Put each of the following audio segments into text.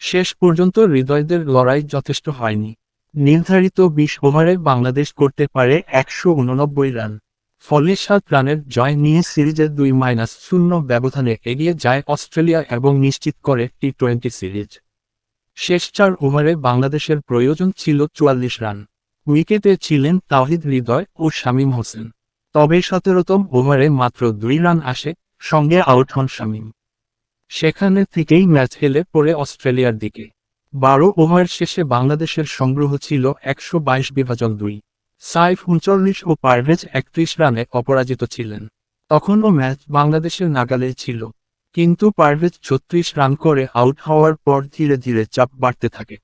শেষ পর্যন্ত হৃদয়দের লড়াই যথেষ্ট হয়নি। নির্ধারিত ২০ ওভারে বাংলাদেশ করতে পারে ১৮৯ রান। ফলে ৭ রানের জয় নিয়ে সিরিজে ২-০ ব্যবধানে এগিয়ে যায় অস্ট্রেলিয়া এবং নিশ্চিত করে টি-২০ সিরিজ। শেষ ৪ ওভারে বাংলাদেশের প্রয়োজন ছিল ৪৪ রান। উইকেটে ছিলেন তাওহিদ হৃদয় ও শামীম হোসেন। তবে ১৭তম ওভারে মাত্র ২ রান আসে, সঙ্গে আউট হন শামীম। সেখানে থেকেই ম্যাচ হেলে পড়ে অস্ট্রেলিয়ার দিকে। ১২ ওভার শেষে বাংলাদেশের সংগ্রহ ছিল ১২২/২। সাইফ ৩৯ ও পারভেজ ৩১ রানে অপরাজিত ছিলেন। তখনও ম্যাচ বাংলাদেশের নাগালে ছিল, কিন্তু পারভেজ ৩৬ রান করে আউট হওয়ার পর ধীরে ধীরে চাপ বাড়তে থাকে।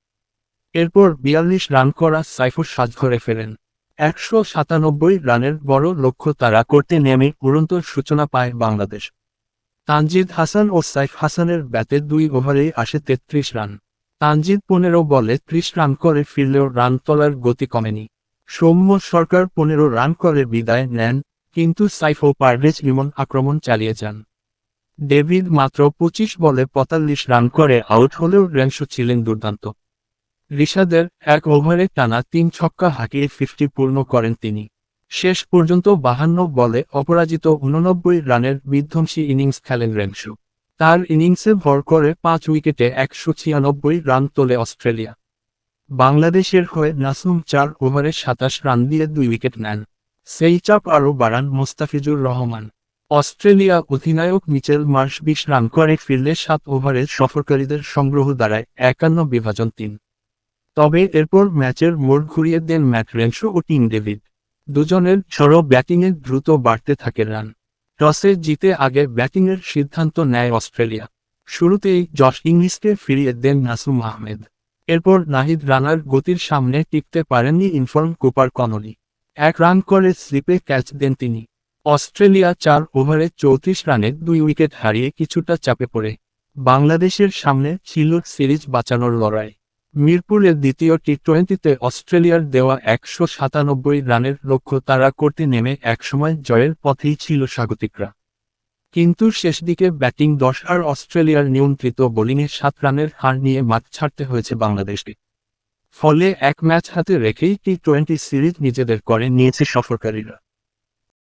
এরপর ৪২ রান করা সাইফও সাজঘরে ফেরেন। ১৯৭ রানের বড় লক্ষ্য তাড়া করতে নেমে উড়ন্ত সূচনা পায় বাংলাদেশ। তানজিদ হাসান ও সাইফ হাসানের ব্যাটে ২ ওভারেই আসে ৩৩ রান। তানজিদ ১৫ বলে ৩০ রান করে ফিরলেও রান তোলার গতি কমেনি। সৌম্য সরকার ১৫ রান করে বিদায় নেন, কিন্তু সাইফ ও পারভেজ ইমন আক্রমণ চালিয়ে যান। ডেভিড মাত্র ২৫ বলে ৪৫ রান করে আউট হলেও রেনশো ছিলেন দুর্দান্ত। রিশাদের ১ ওভারে টানা ৩ ছক্কা হাঁকিয়ে ৫০ পূর্ণ করেন তিনি। শেষ পর্যন্ত ৫২ বলে অপরাজিত ৮৯ রানের বিধ্বংসী ইনিংস খেলেন রেনশো। তার ইনিংসে ভর করে ৫ উইকেটে ১৯৬ রান তোলে অস্ট্রেলিয়া। বাংলাদেশের হয়ে নাসুম ৪ ওভারে ২৭ রান দিয়ে ২ উইকেট নেন। সেই চাপ আরও বাড়ান মোস্তাফিজুর রহমান। অস্ট্রেলিয়া অধিনায়ক মিচেল মার্শ ২০ রান করে ফিরলে ৭ ওভারে সফরকারীদের সংগ্রহ দাঁড়ায় ৫১/৩। তবে এরপর ম্যাচের মোড় ঘুরিয়ে দেন ম্যাট রেনশো ও টিম ডেভিড। দুজনের ঝড়ো ব্যাটিংয়ে দ্রুত বাড়তে থাকে রান। টসে জিতে আগে ব্যাটিংয়ের সিদ্ধান্ত নেয় অস্ট্রেলিয়া। শুরুতেই জশ ইংলিশকে ফিরিয়ে দেন নাসুম আহমেদ। এরপর নাহিদ রানার গতির সামনে টিকতে পারেননি ইনফর্ম কুপার কনলি। ১ রান করে স্লিপে ক্যাচ দেন তিনি। অস্ট্রেলিয়া ৪ ওভারে ৩৪ রানে ২ উইকেট হারিয়ে কিছুটা চাপে পড়ে। বাংলাদেশের সামনে ছিল সিরিজ বাঁচানোর লড়াই। মিরপুরের দ্বিতীয় টি-২০তে অস্ট্রেলিয়ার দেওয়া ১৯৭ রানের লক্ষ্য তাড়া করতে নেমে একসময় জয়ের পথেই ছিল স্বাগতিকরা। কিন্তু শেষদিকে ব্যাটিং ১০ আর অস্ট্রেলিয়ার নিয়ন্ত্রিত বোলিংয়ে ৭ রানের হার নিয়ে মাঠ ছাড়তে হয়েছে বাংলাদেশকে। ফলে এক ম্যাচ হাতে রেখেই টি-২০ সিরিজ নিজেদের করে নিয়েছে সফরকারীরা।